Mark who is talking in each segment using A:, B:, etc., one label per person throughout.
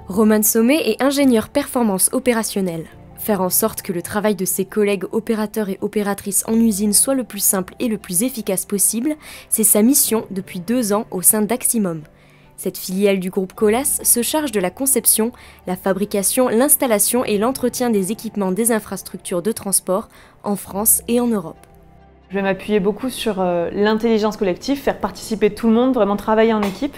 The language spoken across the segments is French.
A: Romane Sommet est ingénieur performance opérationnelle. Faire en sorte que le travail de ses collègues opérateurs et opératrices en usine soit le plus simple et le plus efficace possible, c'est sa mission depuis 2 ans au sein d'Aximum. Cette filiale du groupe Colas se charge de la conception, la fabrication, l'installation et l'entretien des équipements des infrastructures de transport en France et en Europe.
B: Je vais m'appuyer beaucoup sur l'intelligence collective, faire participer tout le monde, vraiment travailler en équipe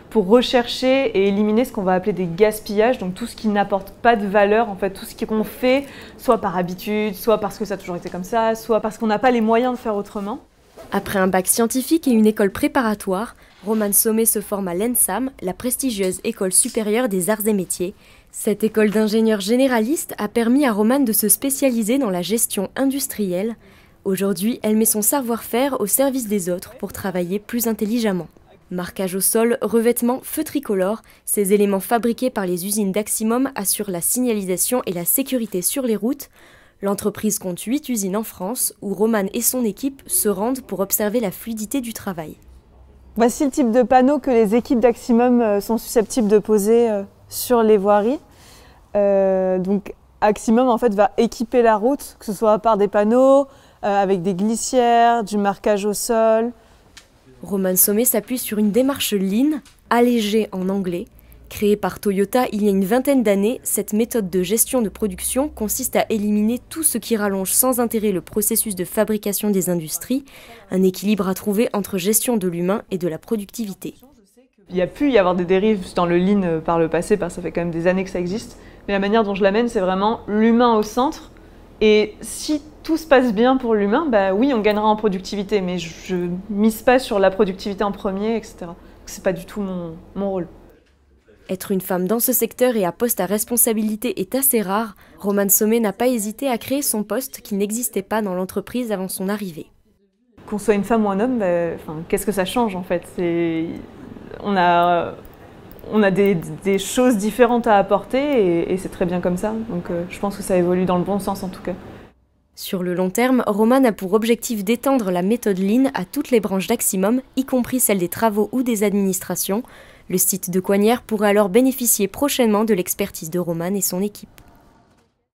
B: pour rechercher et éliminer ce qu'on va appeler des gaspillages, donc tout ce qui n'apporte pas de valeur, en fait, tout ce qu'on fait, soit par habitude, soit parce que ça a toujours été comme ça, soit parce qu'on n'a pas les moyens de faire autrement.
A: Après un bac scientifique et une école préparatoire, Romane Sommet se forme à l'ENSAM, la prestigieuse école supérieure des arts et métiers. Cette école d'ingénieurs généralistes a permis à Romane de se spécialiser dans la gestion industrielle. Aujourd'hui, elle met son savoir-faire au service des autres pour travailler plus intelligemment. Marquage au sol, revêtement, feu tricolore, ces éléments fabriqués par les usines d'Aximum assurent la signalisation et la sécurité sur les routes. L'entreprise compte 8 usines en France où Romane et son équipe se rendent pour observer la fluidité du travail.
B: Voici le type de panneau que les équipes d'Aximum sont susceptibles de poser sur les voiries. Donc Aximum en fait va équiper la route, que ce soit par des panneaux, avec des glissières, du marquage au sol.
A: Romane Sommet s'appuie sur une démarche Lean, allégée en anglais. Créée par Toyota il y a une vingtaine d'années, cette méthode de gestion de production consiste à éliminer tout ce qui rallonge sans intérêt le processus de fabrication des industries, un équilibre à trouver entre gestion de l'humain et de la productivité.
B: Il y a pu y avoir des dérives dans le Lean par le passé, parce que ça fait quand même des années que ça existe, mais la manière dont je l'amène, c'est vraiment l'humain au centre. Et si tout se passe bien pour l'humain, bah oui, on gagnera en productivité, mais je ne mise pas sur la productivité en premier, etc. C'est pas du tout mon rôle.
A: Être une femme dans ce secteur et à poste à responsabilité est assez rare. Romane Sommet n'a pas hésité à créer son poste qui n'existait pas dans l'entreprise avant son arrivée.
B: Qu'on soit une femme ou un homme, qu'est-ce que ça change en fait? On a des choses différentes à apporter et c'est très bien comme ça. Donc je pense que ça évolue dans le bon sens en tout cas.
A: Sur le long terme, Romane a pour objectif d'étendre la méthode Lean à toutes les branches d'Aximum, y compris celles des travaux ou des administrations. Le site de Coignères pourrait alors bénéficier prochainement de l'expertise de Romane et son équipe.